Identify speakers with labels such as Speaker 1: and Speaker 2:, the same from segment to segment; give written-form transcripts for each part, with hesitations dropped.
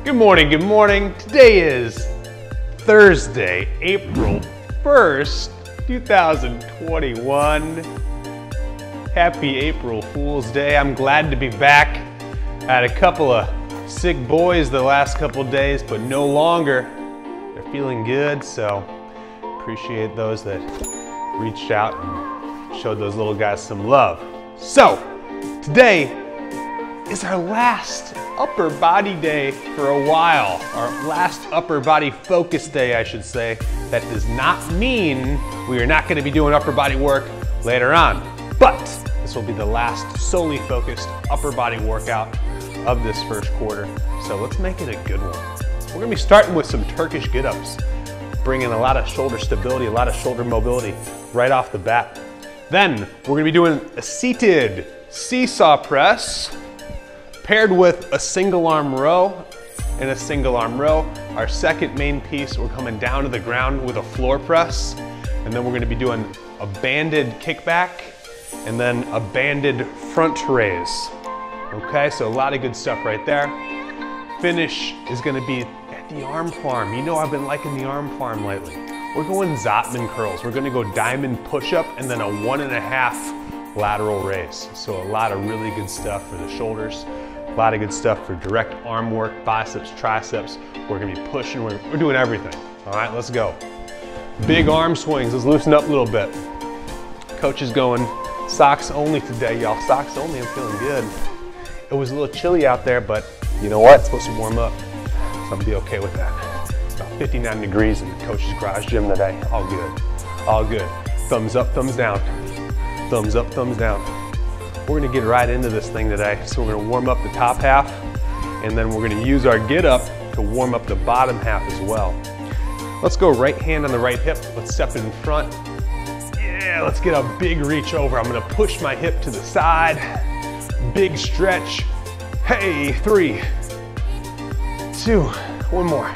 Speaker 1: Good morning, good morning. Today is Thursday, April 1st, 2021. Happy April Fool's Day. I'm glad to be back. I had a couple of sick boys the last couple of days, but no longer. They're feeling good, so appreciate those that reached out and showed those little guys some love. So, today is our last upper body day for a while. Our last upper body focus day, I should say. That does not mean we are not going to be doing upper body work later on, but this will be the last solely focused upper body workout of this first quarter. So let's make it a good one. We're going to be starting with some Turkish get-ups, bringing a lot of shoulder stability, a lot of shoulder mobility right off the bat. Then we're going to be doing a seated seesaw press paired with a single arm row and a single arm row. Our second main piece, we're coming down to the ground with a floor press, and then we're going to be doing a banded kickback and then a banded front raise. Okay, so a lot of good stuff right there. Finish is going to be at the arm farm. You know I've been liking the arm farm lately. We're going Zotman curls. We're going to go diamond push-up and then a 1.5 lateral raise. So a lot of really good stuff for the shoulders. A lot of good stuff for direct arm work, biceps, triceps. We're going to be pushing. We're doing everything. All right, let's go. Big arm swings. Let's loosen up a little bit. Coach is going socks only today, y'all. Socks only. I'm feeling good. It was a little chilly out there, but you know what? It's supposed to warm up, so I'll be okay with that. About 59 degrees in the coach's garage gym today. All good. All good. Thumbs up, thumbs down. Thumbs up, thumbs down. We're gonna get right into this thing today. So we're gonna warm up the top half, and then we're gonna use our get up to warm up the bottom half as well. Let's go right hand on the right hip. Let's step in front. Yeah, let's get a big reach over. I'm gonna push my hip to the side. Big stretch. Hey, 3, 2, one more.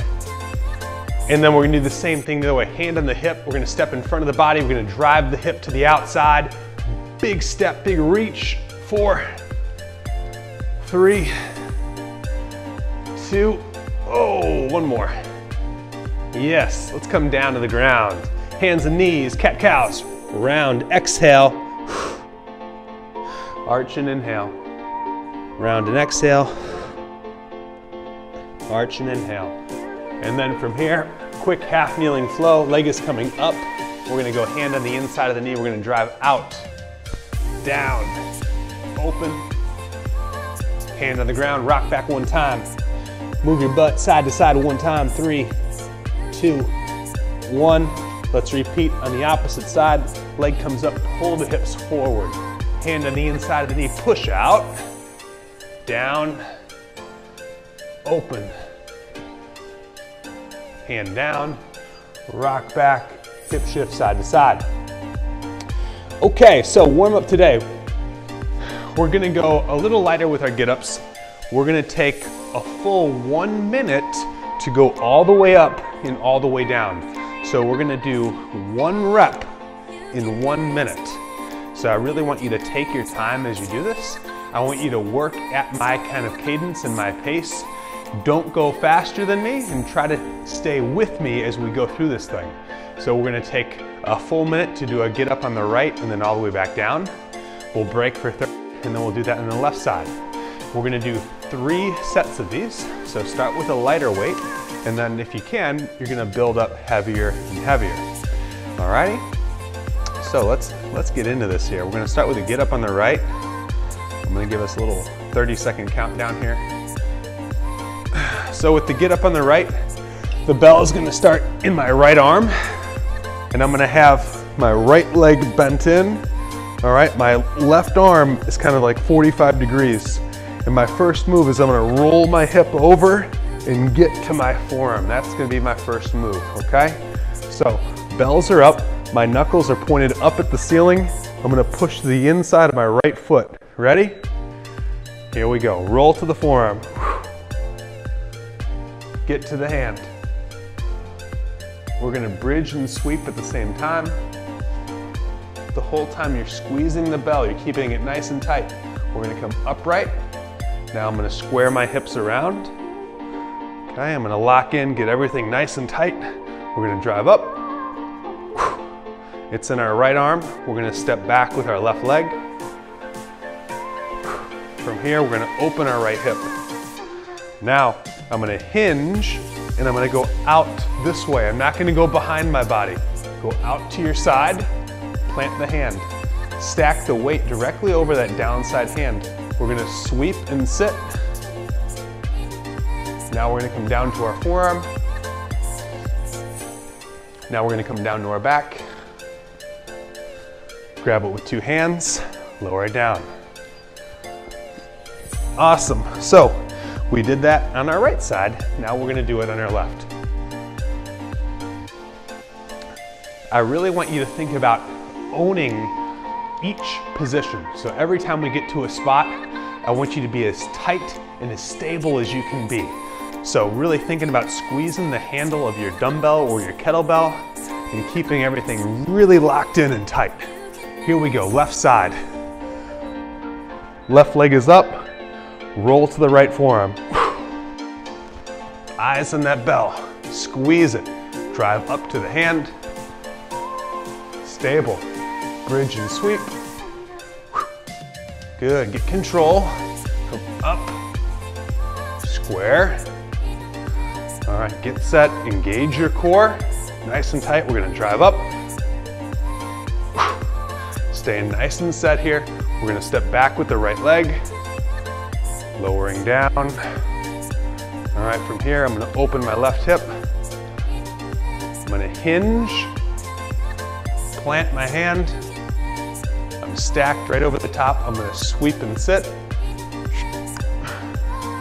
Speaker 1: And then we're gonna do the same thing the other way. Hand on the hip, we're gonna step in front of the body, we're gonna drive the hip to the outside. Big step, big reach. 4, 3, 2, oh, one more. Yes, let's come down to the ground. Hands and knees, cat-cows. Round, exhale. Arch and inhale. Round and exhale. Arch and inhale. And then from here, quick half kneeling flow. Leg is coming up. We're gonna go hand on the inside of the knee. We're gonna drive out, down, open. Hand on the ground, rock back one time. Move your butt side to side one time. 3, 2, 1. Let's repeat on the opposite side. Leg comes up, pull the hips forward. Hand on the inside of the knee, push out, down, open. Hand down, rock back, hip shift side to side. Okay, so warm up today. We're gonna go a little lighter with our get-ups. We're gonna take a full 1 minute to go all the way up and all the way down. So we're gonna do 1 rep in 1 minute. So I really want you to take your time as you do this. I want you to work at my kind of cadence and my pace. Don't go faster than me and try to stay with me as we go through this thing. So we're gonna take a full minute to do a get up on the right and then all the way back down. We'll break for 30 and then we'll do that on the left side. We're gonna do 3 sets of these. So start with a lighter weight, and then if you can, you're gonna build up heavier and heavier. Alrighty? So let's get into this here. We're gonna start with a get up on the right. I'm gonna give us a little 30-second countdown here. So with the get up on the right, the bell is gonna start in my right arm, and I'm gonna have my right leg bent in. All right, my left arm is kind of like 45 degrees. And my first move is I'm gonna roll my hip over and get to my forearm. That's gonna be my first move, okay? So bells are up, my knuckles are pointed up at the ceiling. I'm gonna push the inside of my right foot. Ready? Here we go, roll to the forearm. Get to the hand. We're gonna bridge and sweep at the same time. The whole time you're squeezing the bell, you're keeping it nice and tight. We're gonna come upright. Now I'm gonna square my hips around, Okay, I'm gonna lock in, get everything nice and tight. We're gonna drive up. It's in our right arm. We're gonna step back with our left leg. From here, we're gonna open our right hip. Now, I'm gonna hinge and I'm gonna go out this way. I'm not gonna go behind my body. Go out to your side, plant the hand. Stack the weight directly over that downside hand. We're gonna sweep and sit. Now we're gonna come down to our forearm. Now we're gonna come down to our back. Grab it with two hands, lower it down. Awesome. So we did that on our right side. Now we're gonna do it on our left. I really want you to think about owning each position. So every time we get to a spot, I want you to be as tight and as stable as you can be. So really thinking about squeezing the handle of your dumbbell or your kettlebell and keeping everything really locked in and tight. Here we go, left side. Left leg is up, roll to the right forearm. Eyes on that bell, squeeze it. Drive up to the hand. Stable, bridge and sweep. Good, get control. Come up, square. All right, get set, engage your core. Nice and tight, we're gonna drive up. Stay nice and set here. We're gonna step back with the right leg. Lowering down. All right, from here, I'm gonna open my left hip. I'm gonna hinge, plant my hand. I'm stacked right over the top. I'm gonna sweep and sit.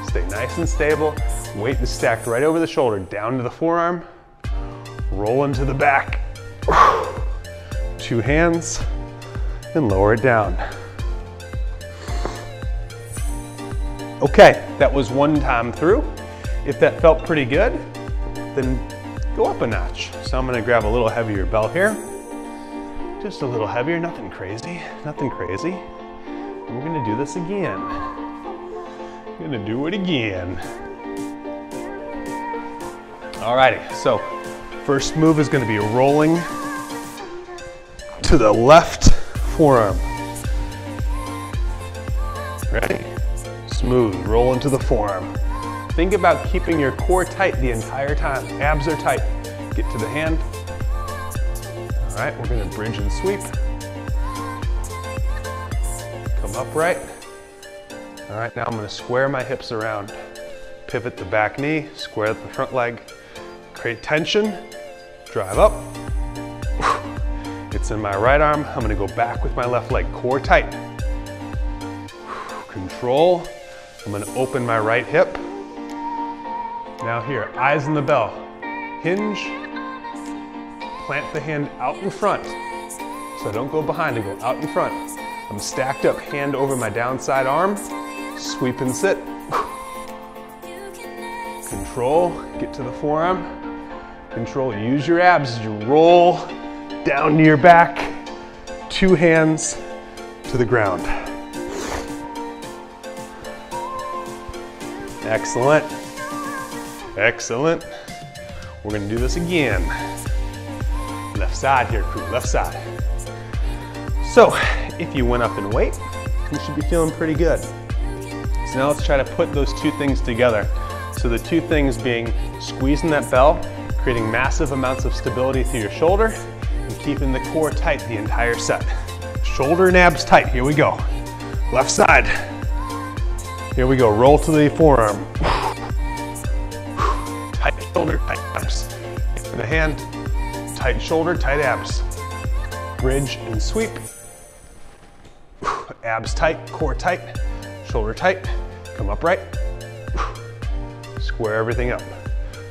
Speaker 1: Stay nice and stable. Weight is stacked right over the shoulder, down to the forearm. Roll into the back. Two hands, and lower it down. Okay, that was one time through. If that felt pretty good, then go up a notch. So I'm gonna grab a little heavier bell here. Just a little heavier, nothing crazy, nothing crazy. And we're gonna do this again. I'm gonna do it again. Alrighty, so first move is gonna be rolling to the left forearm. Ready? Smooth, roll into the forearm. Think about keeping your core tight the entire time. Abs are tight. Get to the hand. All right, we're gonna bridge and sweep. Come upright. All right, now I'm gonna square my hips around. Pivot the back knee, square the front leg. Create tension, drive up. It's in my right arm. I'm gonna go back with my left leg, core tight. Control. I'm gonna open my right hip. Now here, eyes on the bell. Hinge, plant the hand out in front. So don't go behind, I go out in front. I'm stacked up, hand over my downside arm. Sweep and sit. Control, get to the forearm. Control, use your abs as you roll down to your back. Two hands to the ground. Excellent. Excellent. We're gonna do this again. Left side here, crew, left side. So, if you went up in weight, you should be feeling pretty good. So now let's try to put those two things together. So the two things being squeezing that bell, creating massive amounts of stability through your shoulder, and keeping the core tight the entire set. Shoulder and abs tight, here we go. Left side. Here we go, roll to the forearm. Tight shoulder, tight abs. The hand, tight shoulder, tight abs. Bridge and sweep. Abs tight, core tight, shoulder tight. Come upright. Square everything up.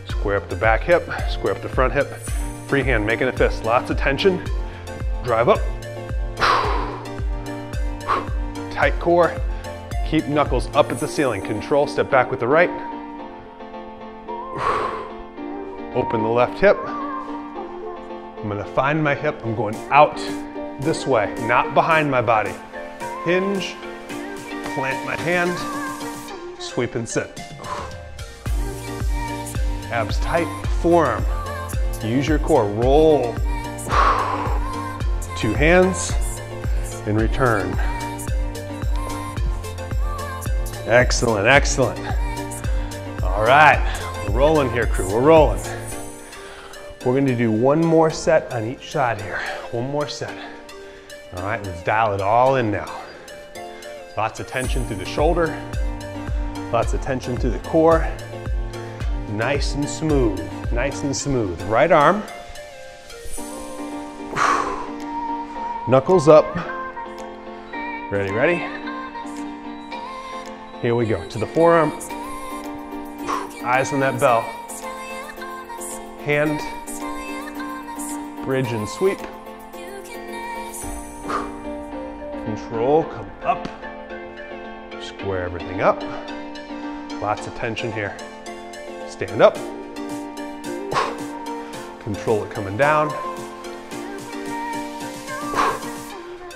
Speaker 1: Square up the back hip, square up the front hip. Free hand, making a fist, lots of tension. Drive up. Tight core. Keep knuckles up at the ceiling. Control, step back with the right. Open the left hip. I'm gonna find my hip. I'm going out this way, not behind my body. Hinge, plant my hand, sweep and sit. Abs tight, forearm. Use your core, roll. 2 hands and return. Excellent, excellent. All right, we're rolling here, crew, we're rolling. We're gonna do one more set on each side here. One more set. All right, let's dial it all in now. Lots of tension through the shoulder. Lots of tension through the core. Nice and smooth, nice and smooth. Right arm. Knuckles up. Ready, ready? Here we go, to the forearm. Eyes on that bell. Hand, bridge and sweep. Control, come up. Square everything up. Lots of tension here. Stand up. Control it coming down.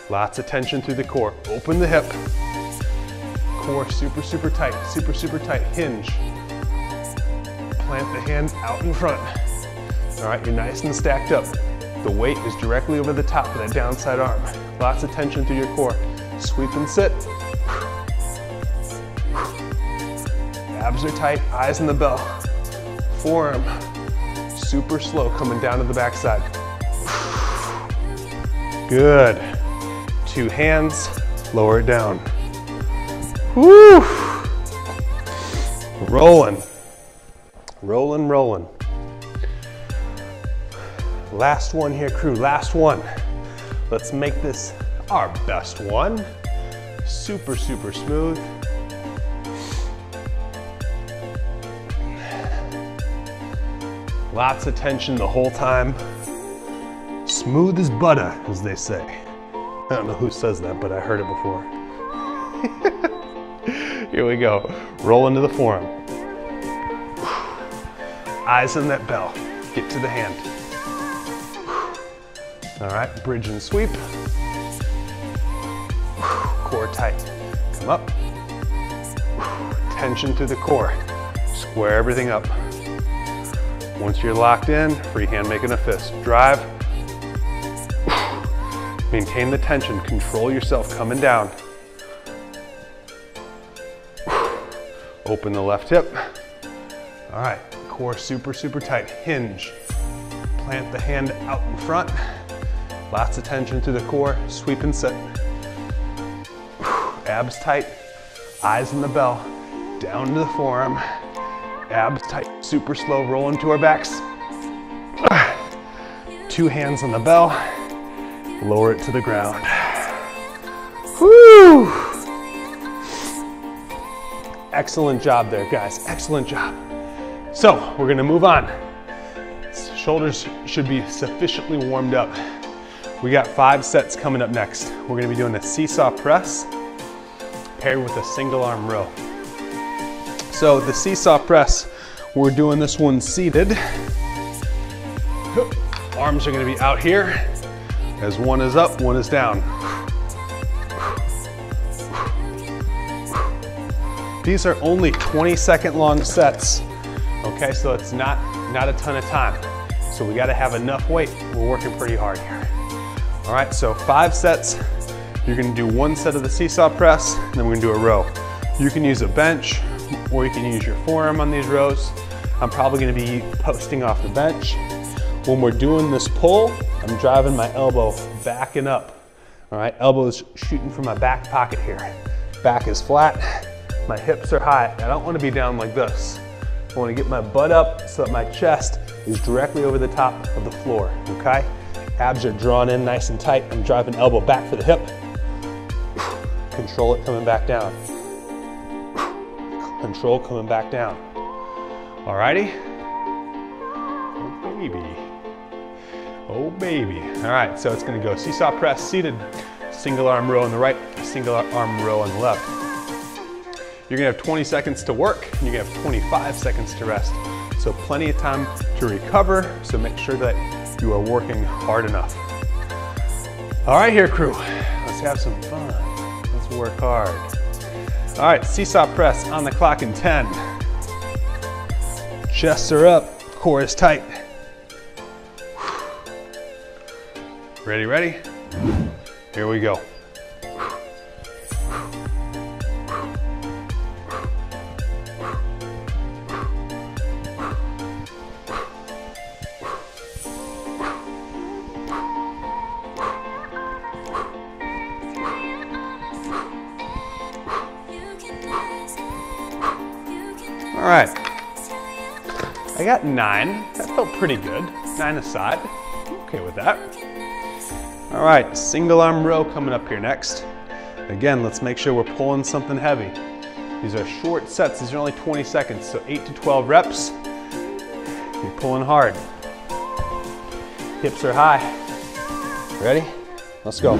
Speaker 1: Lots of tension through the core. Open the hip. Core super, super tight, super, super tight. Hinge. Plant the hand out in front. All right, you're nice and stacked up. The weight is directly over the top of that downside arm. Lots of tension through your core. Sweep and sit. Abs are tight, eyes on the bell. Forearm, super slow, coming down to the backside. Good. 2 hands, lower it down. Woo! Rolling. Rolling, rolling. Last one here, crew, last one. Let's make this our best one. Super, super smooth. Lots of tension the whole time. Smooth as butter, as they say. I don't know who says that, but I heard it before. Here we go. Roll into the forearm. Eyes on that bell. Get to the hand. All right, bridge and sweep. Core tight. Come up. Tension through the core. Square everything up. Once you're locked in, free hand making a fist. Drive. Maintain the tension. Control yourself coming down. Open the left hip. All right, core super, super tight. Hinge. Plant the hand out in front. Lots of tension through the core. Sweep and sit. Abs tight. Eyes on the bell. Down to the forearm. Abs tight, super slow, roll into our backs. 2 hands on the bell, lower it to the ground. Woo! Excellent job there, guys, excellent job. So, we're gonna move on. Shoulders should be sufficiently warmed up. We got 5 sets coming up next. We're gonna be doing a seesaw press paired with a single arm row. So the seesaw press, we're doing this one seated. Arms are gonna be out here. As one is up, one is down. These are only 20-second long sets. Okay, so it's not a ton of time. So we gotta have enough weight. We're working pretty hard here. All right, so 5 sets. You're gonna do 1 set of the seesaw press, and then we're gonna do a row. You can use a bench, or you can use your forearm on these rows. I'm probably gonna be posting off the bench. When we're doing this pull, I'm driving my elbow back and up. All right, elbow is shooting from my back pocket here. Back is flat, my hips are high. I don't wanna be down like this. I wanna get my butt up so that my chest is directly over the top of the floor, okay? Abs are drawn in nice and tight. I'm driving elbow back for the hip. Control it coming back down. Control coming back down. Alrighty? Oh baby. Oh baby. All right, so it's gonna go seesaw press, seated, single arm row on the right, single arm row on the left. You're gonna have 20 seconds to work, and you're gonna have 25 seconds to rest. So plenty of time to recover, so make sure that you are working hard enough. All right here, crew, let's have some fun. Let's work hard. All right, seesaw press on the clock in 10, Chests are up, core is tight. Ready, ready? Here we go. All right, I got 9. That felt pretty good. 9 aside, okay with that. All right, single arm row coming up here next. Again, let's make sure we're pulling something heavy. These are short sets, these are only 20 seconds, so 8 to 12 reps. You're pulling hard. Hips are high. Ready? Let's go.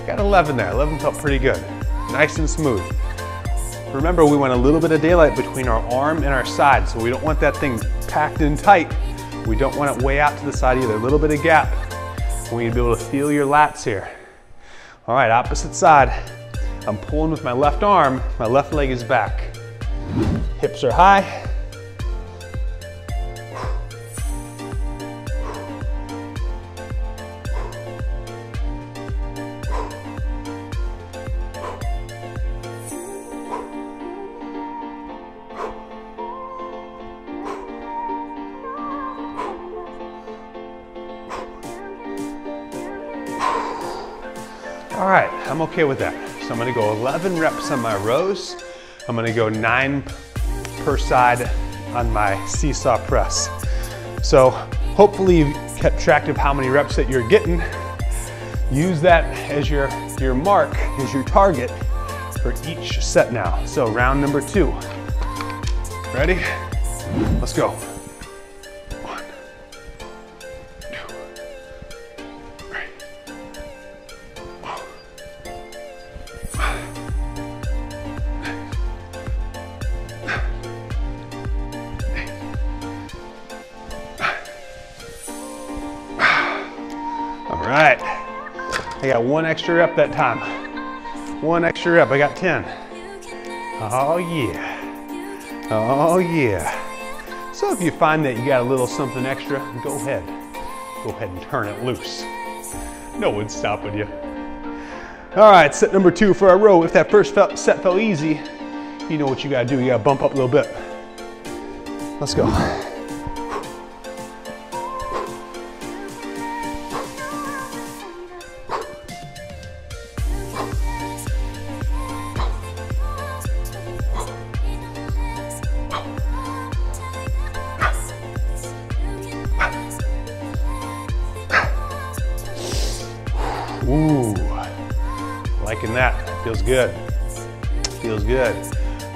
Speaker 1: Got 11 there. 11 felt pretty good. Nice and smooth. Remember, we want a little bit of daylight between our arm and our side, so we don't want that thing packed in tight. We don't want it way out to the side either. A little bit of gap. We need to be able to feel your lats here. All right, opposite side. I'm pulling with my left arm. My left leg is back. Hips are high. All right, I'm okay with that. So I'm gonna go 11 reps on my rows. I'm gonna go 9 per side on my seesaw press. So hopefully you've kept track of how many reps that you're getting. Use that as your mark, as your target for each set now. So round number 2. Ready? Let's go. 1, 2, 3. All right, I got 1 extra rep that time. 1 extra rep, I got 10. Oh yeah, oh yeah. So if you find that you got a little something extra, go ahead and turn it loose. No one's stopping you. All right, set number 2 for our row. If that first set felt easy, you know what you gotta do. You gotta bump up a little bit. Let's go. Ooh, liking that. Feels good. Feels good.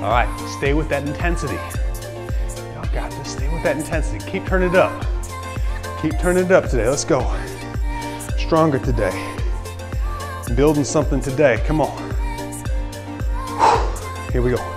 Speaker 1: All right, stay with that intensity. Y'all got this. Stay with that intensity. Keep turning it up. Keep turning it up today. Let's go. Stronger today. Building something today. Come on. Here we go.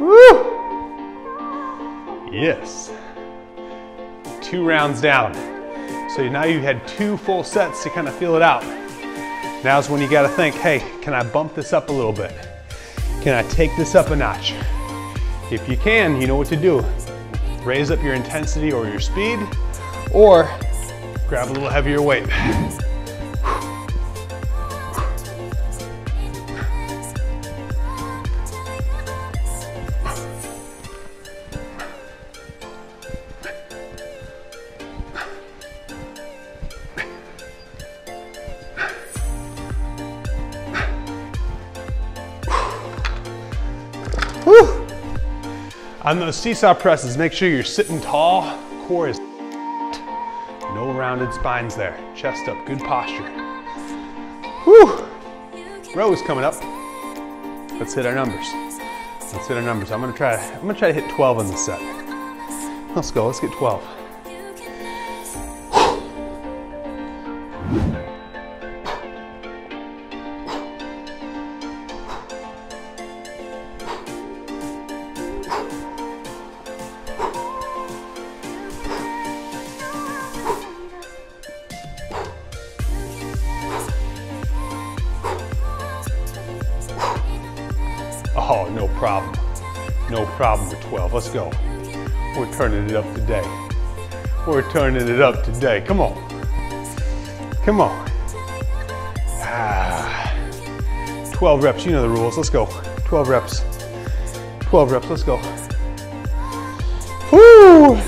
Speaker 1: Woo! Yes. 2 rounds down. So now you've had 2 full sets to kind of feel it out. Now's when you got to think, hey, can I bump this up a little bit? Can I take this up a notch? If you can, you know what to do. Raise up your intensity or your speed, or grab a little heavier weight. On those seesaw presses, make sure you're sitting tall, core is no rounded spines there. Chest up, good posture. Whew. Row is coming up. Let's hit our numbers. Let's hit our numbers. I'm gonna try to hit 12 in this set. Let's go, let's get 12. Oh, no problem. No problem with 12. Let's go. We're turning it up today. We're turning it up today. Come on. Come on. 12 reps. You know the rules. Let's go. 12 reps. 12 reps. Let's go. Woo!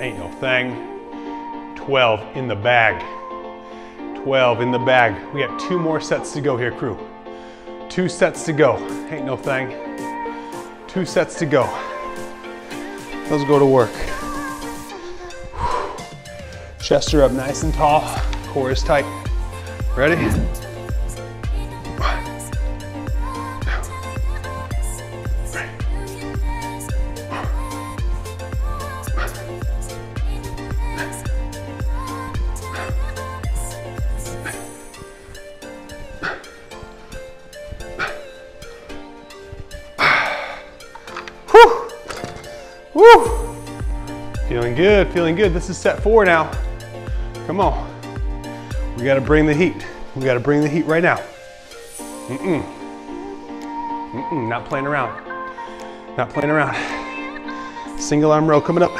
Speaker 1: Ain't no thing. 12 in the bag. 12 in the bag. We got 2 more sets to go here, crew. 2 sets to go. Ain't no thing. 2 sets to go. Let's go to work. Chest are up nice and tall. Core is tight. Ready? Woo! Feeling good, feeling good. This is set 4 now. Come on. We gotta bring the heat. We gotta bring the heat right now. Not playing around. Not playing around. Single arm row coming up.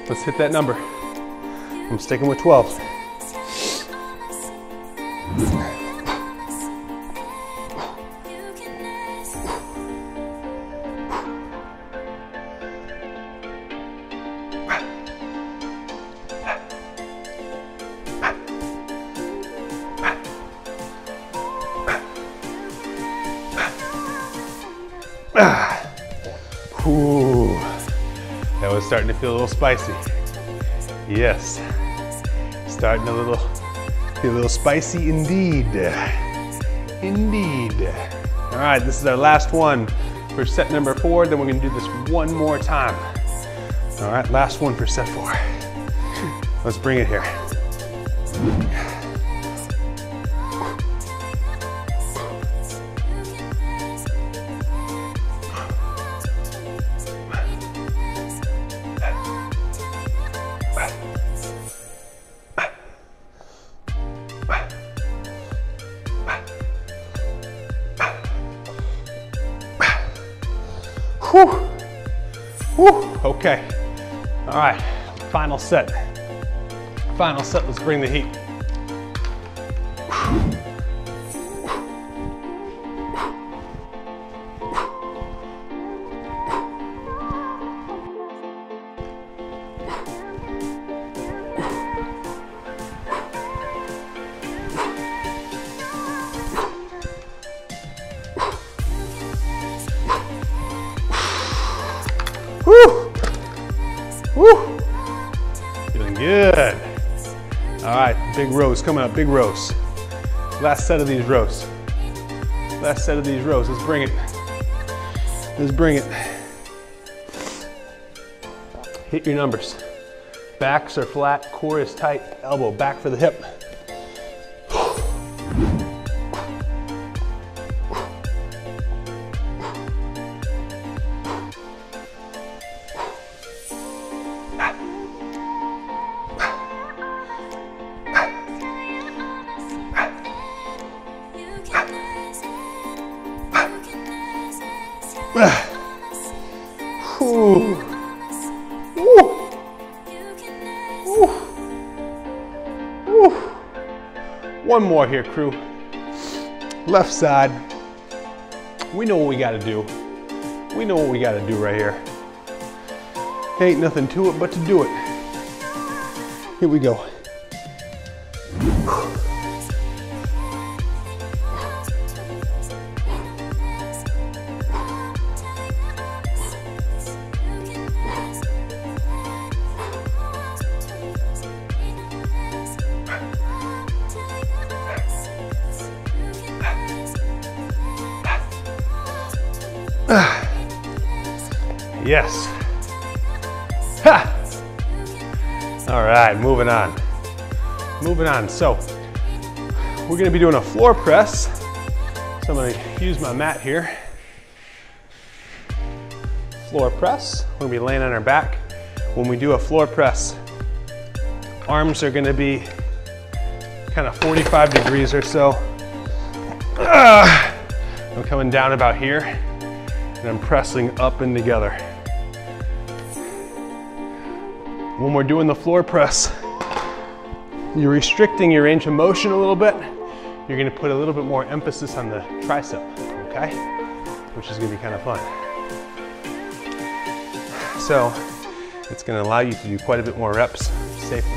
Speaker 1: Let's hit that number. I'm sticking with 12. Ooh, that was starting to feel a little spicy. Yes, starting to feel a little spicy indeed. Indeed. All right, this is our last one for set number 4. Then we're gonna do this one more time. All right, last one for set 4. Let's bring it here. Whew. Whew. Okay. All right. Final set. Final set. Let's bring the heat. Woo! Woo! Feeling good. All right, big rows coming up, big rows. Last set of these rows. Last set of these rows. Let's bring it. Let's bring it. Hit your numbers. Backs are flat, core is tight, elbow back for the hip. Whew. Whew. One more here, crew. Left side. We know what we gotta do. We know what we gotta do right here. Ain't nothing to it but to do it. Here we go. Yes. Ha! All right, moving on. Moving on. So we're gonna be doing a floor press. So I'm gonna use my mat here. Floor press. We're gonna be laying on our back. When we do a floor press, arms are gonna be kind of 45 degrees or so. I'm coming down about here and I'm pressing up and together. When we're doing the floor press, you're restricting your range of motion a little bit. You're gonna put a little bit more emphasis on the tricep, okay? Which is gonna be kind of fun. So it's gonna allow you to do quite a bit more reps safely.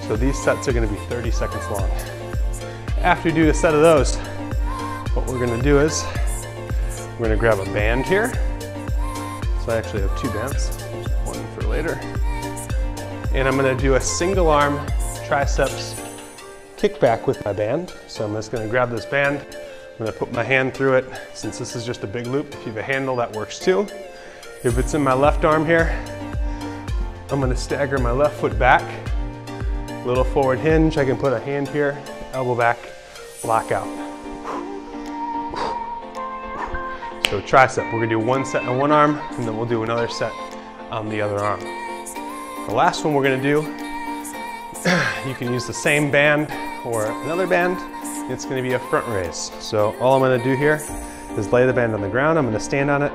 Speaker 1: So these sets are gonna be 30 seconds long. After you do a set of those, what we're gonna do is we're gonna grab a band here. So I actually have 2 bands, one for later. And I'm gonna do a single arm triceps kickback with my band. So I'm just gonna grab this band. I'm gonna put my hand through it. Since this is just a big loop, if you have a handle, that works too. If it's in my left arm here, I'm gonna stagger my left foot back. Little forward hinge, I can put a hand here, elbow back, lock out. So tricep, we're gonna do one set on one arm, and then we'll do another set on the other arm. The last one we're gonna do, you can use the same band or another band. It's gonna be a front raise. So all I'm gonna do here is lay the band on the ground. I'm gonna stand on it.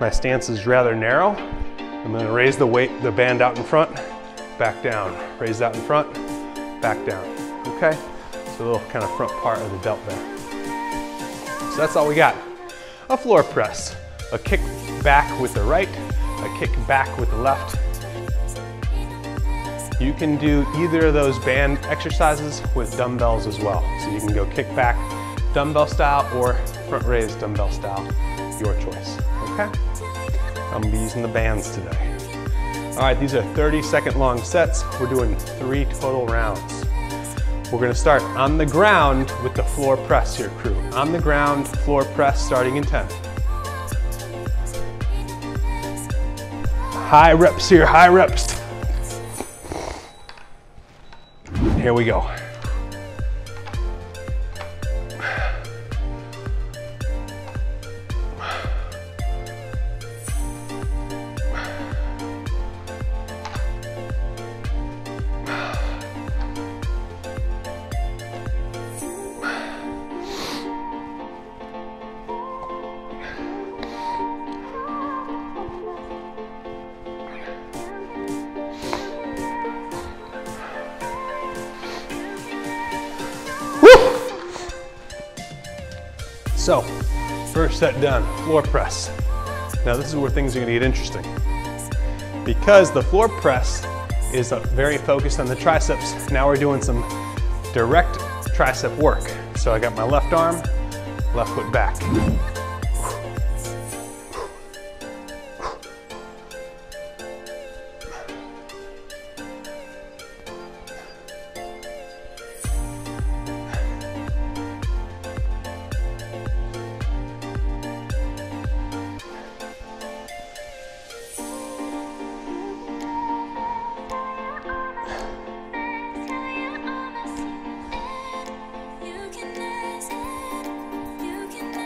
Speaker 1: My stance is rather narrow. I'm gonna raise the weight, the band out in front, back down. Raise out in front, back down, okay? So a little kind of front part of the delt there. So that's all we got. A floor press, a kick back with the right, a kick back with the left. You can do either of those band exercises with dumbbells as well. So you can go kick back dumbbell style or front raise dumbbell style, your choice, okay? I'm gonna be using the bands today. All right, these are 30-second long sets. We're doing 3 total rounds. We're gonna start on the ground with the floor press here, crew. On the ground, floor press starting in 10. High reps here, high reps. Here we go. So, first set done, floor press. Now this is where things are gonna get interesting. Because the floor press is very focused on the triceps, now we're doing some direct tricep work. So I got my left arm, left foot back.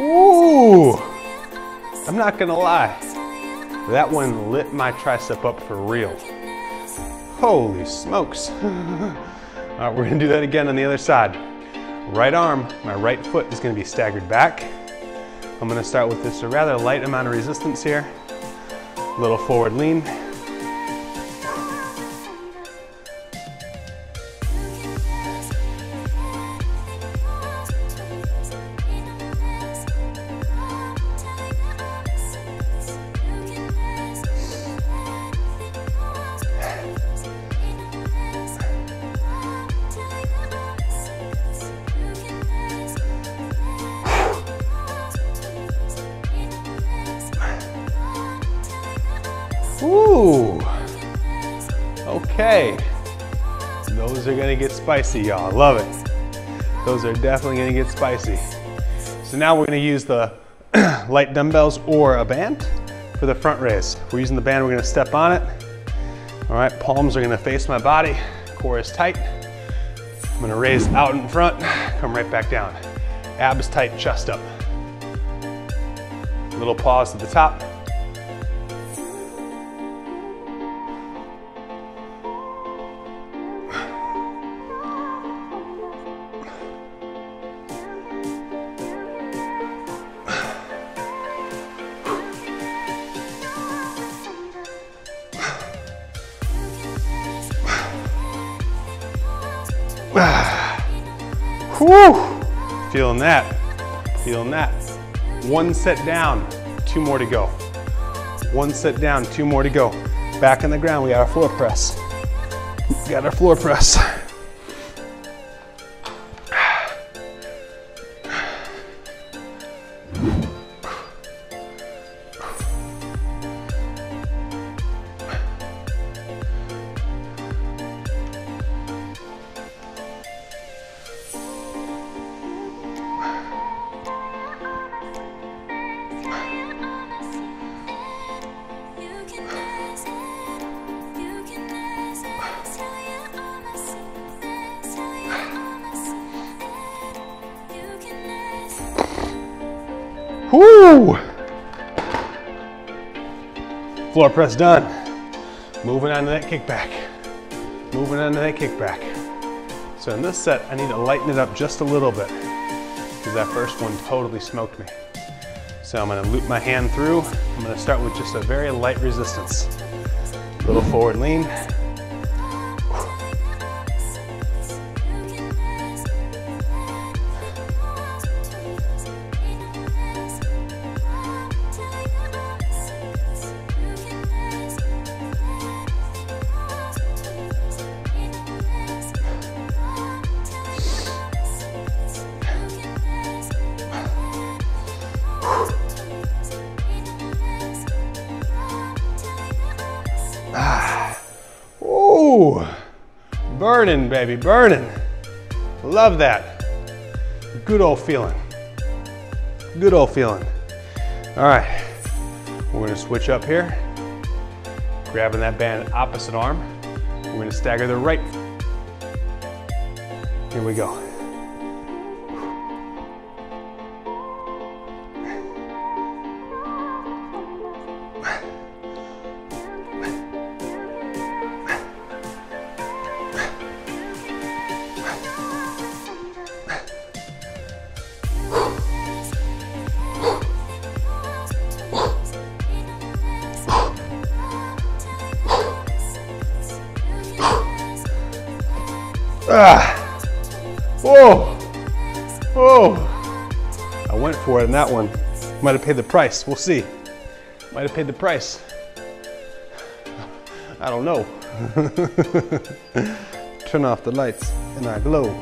Speaker 1: Ooh, I'm not gonna lie, that one lit my tricep up for real. Holy smokes. All right, we're gonna do that again on the other side. Right arm, my right foot is gonna be staggered back. I'm gonna start with this rather light amount of resistance here. Little forward lean. Okay. Those are gonna get spicy, y'all. Love it. Those are definitely gonna get spicy. So now we're gonna use the light dumbbells or a band for the front raise. If we're using the band, we're gonna step on it. All right, palms are gonna face my body, core is tight. I'm gonna raise out in front, come right back down. Abs tight, chest up. Little pause at the top. Whew. Feeling that, feeling that. One set down, 2 more to go. One set down, 2 more to go. Back on the ground, we got our floor press. We got our floor press. Whoo! Floor press done. Moving on to that kickback. Moving on to that kickback. So in this set, I need to lighten it up just a little bit because that first one totally smoked me. So I'm gonna loop my hand through. I'm gonna start with just a very light resistance. Little forward lean. Ooh, burning, baby, burning. Love that. Good old feeling. Good old feeling. All right, we're gonna switch up here. Grabbing that band opposite arm. We're gonna stagger the right. Here we go. Whoa, whoa. I went for it in that one. Might have paid the price, we'll see. Might have paid the price. I don't know. Turn off the lights and I glow.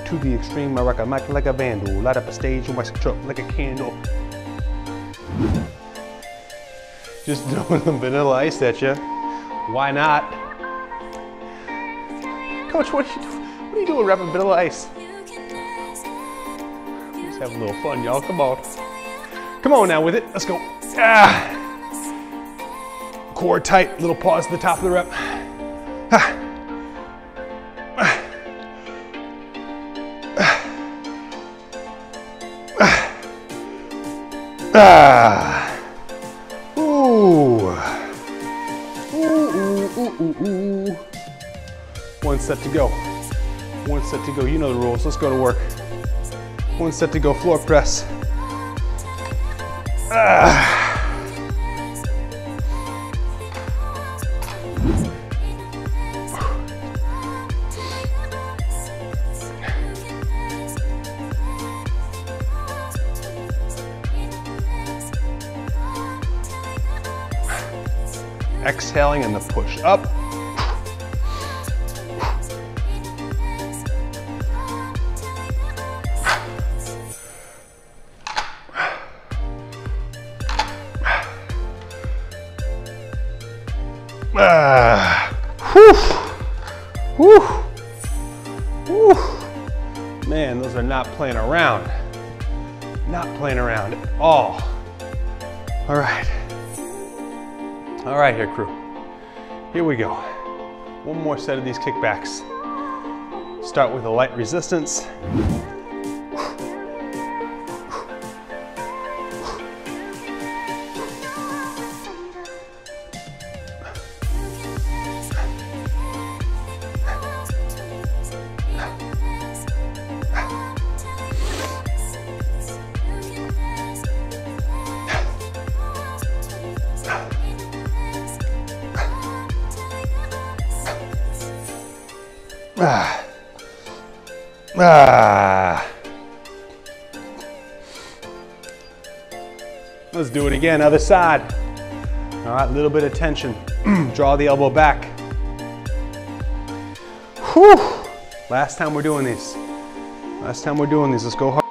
Speaker 1: To the extreme, I rock a mic like a vandal. Light up a stage and wax a truck like a candle. Just throwing some vanilla ice at you. Why not? Coach, what are you doing wrapping vanilla ice? Just have a little fun, y'all. Come on. Come on now with it. Let's go. Ah. Core tight. Little pause at the top of the rep. Ah. Ah. Ooh. Ooh, ooh, ooh, ooh, ooh. One set to go. One set to go. You know the rules. Let's go to work. One set to go. Floor press. Ah. Exhaling and the push up. Whew. Man, those are not playing around. Not playing around at all. All right. All right here, crew. Here we go. One more set of these kickbacks. Start with a light resistance. Let's do it again, other side. All right, a little bit of tension. Draw the elbow back. Whew. Last time we're doing these. Last time we're doing these, let's go hard.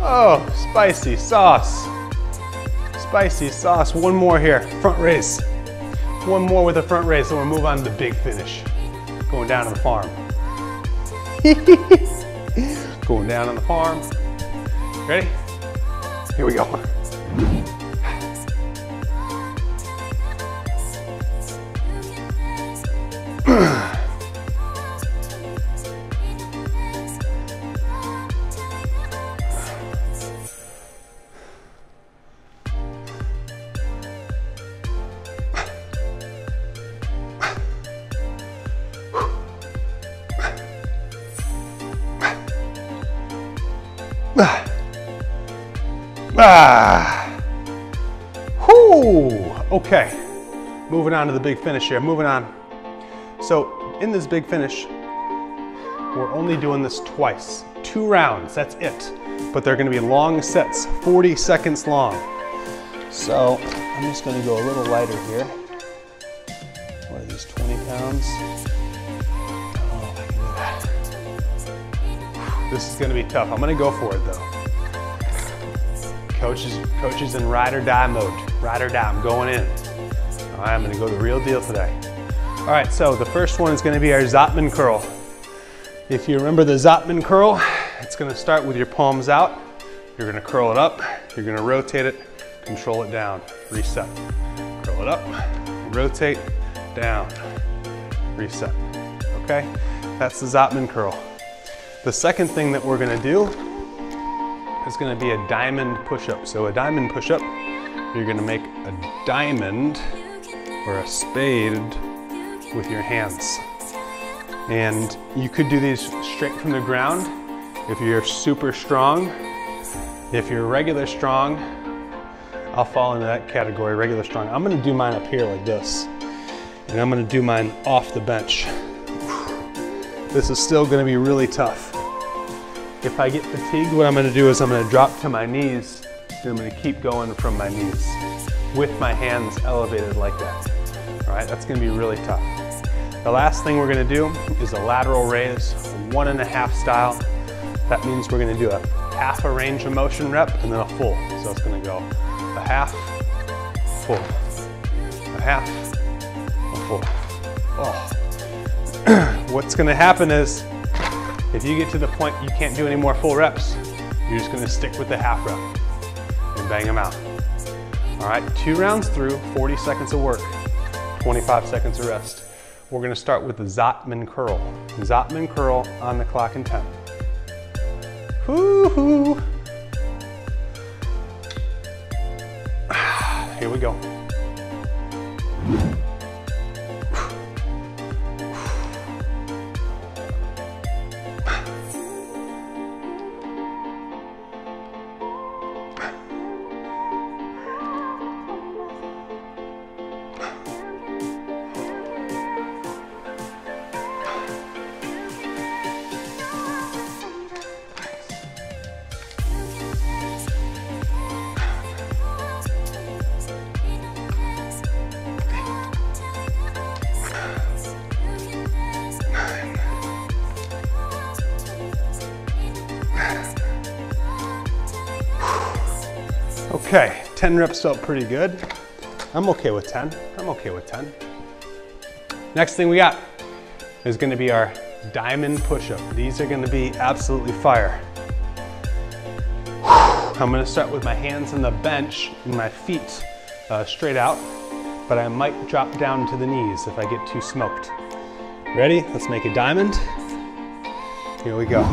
Speaker 1: Oh, spicy sauce. Spicy sauce. One more here, front raise. One more with a front raise, and we'll move on to the big finish. Going down to the farm. Going down on the farm. Ready? Here we go. Whoo! Okay, moving on to the big finish here, moving on. So in this big finish, we're only doing this twice. 2 rounds, that's it. But they're gonna be long sets, 40 seconds long. So I'm just gonna go a little lighter here. What are these, 20 pounds? Oh, I can do that. This is gonna be tough. I'm gonna go for it though. Coach is in ride or die mode. Ride or die, I'm going in. All right, I'm gonna go the real deal today. All right, so the first one is gonna be our Zotman curl. If you remember the Zotman curl, it's gonna start with your palms out. You're gonna curl it up. You're gonna rotate it, control it down, reset. Curl it up, rotate, down, reset. Okay, that's the Zotman curl. The second thing that we're gonna do is gonna be a diamond push-up. So a diamond push-up, you're gonna make a diamond or a spade with your hands. And you could do these straight from the ground if you're super strong. If you're regular strong, I'll fall into that category, regular strong. I'm gonna do mine up here like this. And I'm gonna do mine off the bench. This is still gonna be really tough. If I get fatigued, what I'm gonna do is I'm gonna drop to my knees and I'm gonna keep going from my knees with my hands elevated like that. All right, that's gonna be really tough. The last thing we're gonna do is a lateral raise, 1.5 style. That means we're gonna do a half a range of motion rep and then a full. So it's gonna go a half, full, a half, a full. Oh. What's gonna happen is, if you get to the point you can't do any more full reps, you're just gonna stick with the half rep and bang them out. All right, 2 rounds through, 40 seconds of work, 25 seconds of rest. We're gonna start with the Zotman curl. Zotman curl on the clock in 10. Woo-hoo. Here we go. Okay, 10 reps felt pretty good. I'm okay with 10. I'm okay with 10. Next thing we got is gonna be our diamond push-up. These are gonna be absolutely fire. I'm gonna start with my hands on the bench and my feet straight out, but I might drop down to the knees if I get too smoked. Ready? Let's make a diamond. Here we go.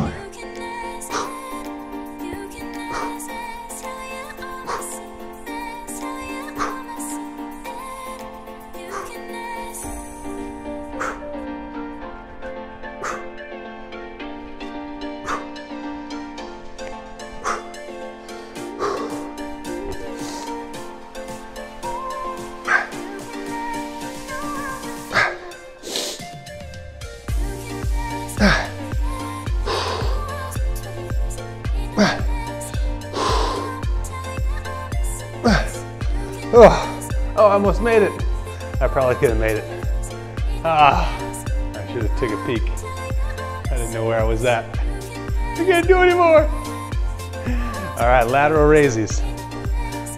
Speaker 1: Oh, I almost made it. I probably could have made it. I should have took a peek. I didn't know where I was at. I can't do anymore. All right, lateral raises.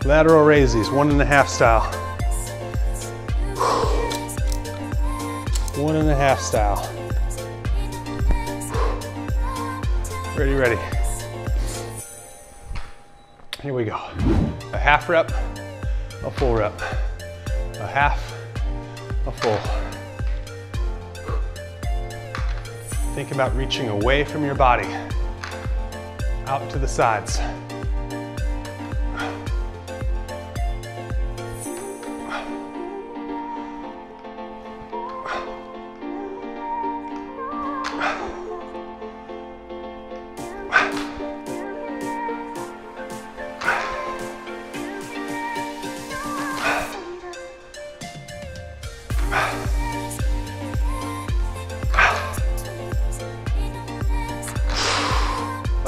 Speaker 1: Lateral raises, 1.5 style. 1.5 style. Ready, ready. Here we go. A half rep, a full rep. A half, a full. Think about reaching away from your body, out to the sides.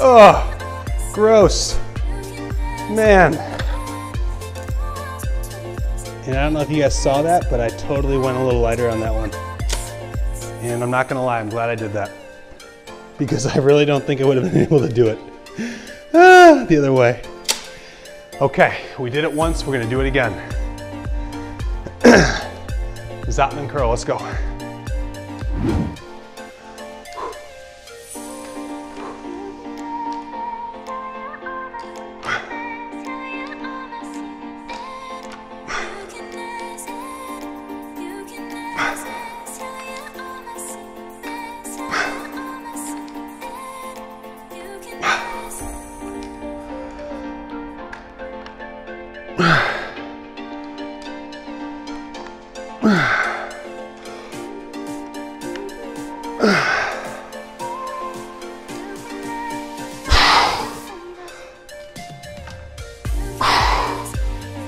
Speaker 1: Oh, gross. Man. And I don't know if you guys saw that, but I totally went a little lighter on that one. And I'm not gonna lie, I'm glad I did that. Because I really don't think I would have been able to do it the other way. Okay, we did it once, we're gonna do it again. Zotman curl, let's go.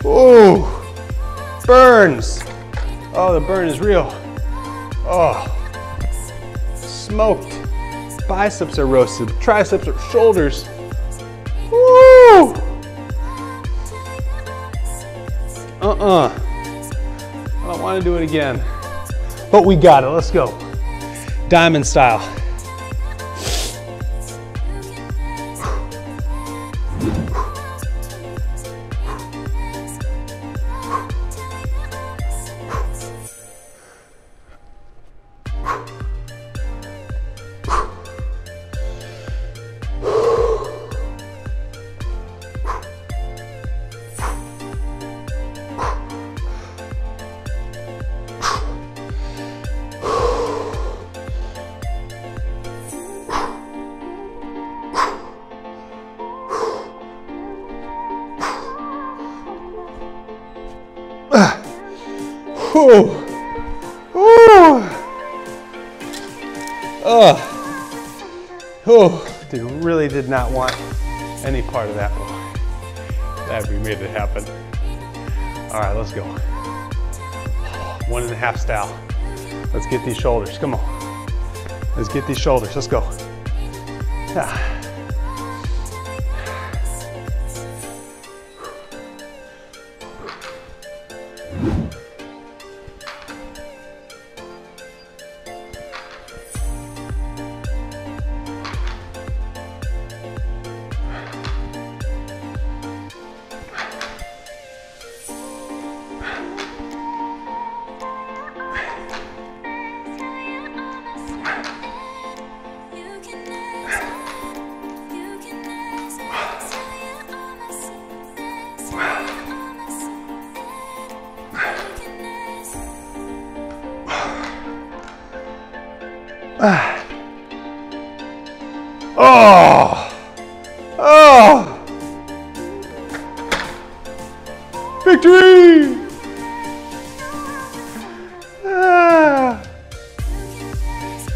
Speaker 1: Ooh, burns. Oh, the burn is real. Oh, smoked. Biceps are roasted, triceps are shoulders. Woo! I don't want to do it again. But we got it, let's go. Diamond style. Ooh. Ooh. Oh, really did not want any part of that. Glad we made it happen. All right, let's go. 1.5 style. Let's get these shoulders, come on. Let's get these shoulders, let's go. Ah. Oh! Oh! Victory!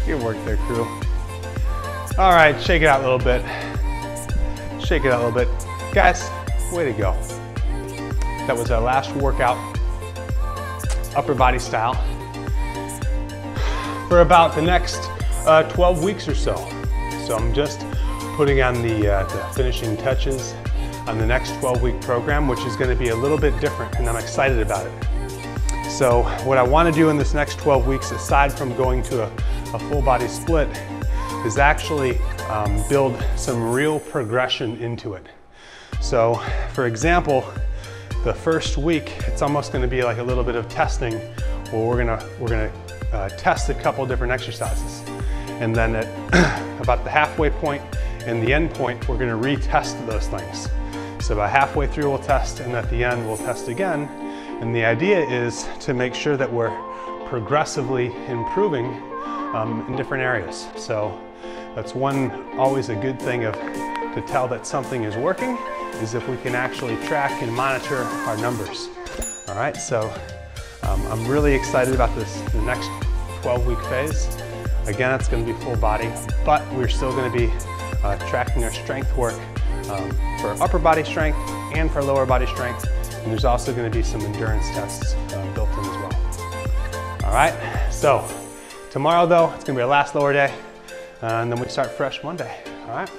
Speaker 1: Good work there, crew. All right, shake it out a little bit. Shake it out a little bit. Guys, way to go. That was our last workout, upper body style, for about the next 12 weeks or so. So I'm just putting on the finishing touches on the next 12-week program, which is going to be a little bit different, and I'm excited about it. So what I want to do in this next 12 weeks, aside from going to a full body split, is actually build some real progression into it. So for example, the first week, it's almost going to be like a little bit of testing where we're gonna test a couple different exercises. And then at about the halfway point and the end point, we're going to retest those things. So about halfway through we'll test, and at the end we'll test again. And the idea is to make sure that we're progressively improving in different areas. So that's always a good thing to tell that something is working, is if we can actually track and monitor our numbers. All right, so I'm really excited about the next 12-week phase. Again, it's going to be full body, but we're still going to be tracking our strength work for upper body strength and for lower body strength. And there's also going to be some endurance tests built in as well. All right, so tomorrow though, it's going to be our last lower day, and then we start fresh Monday. All right.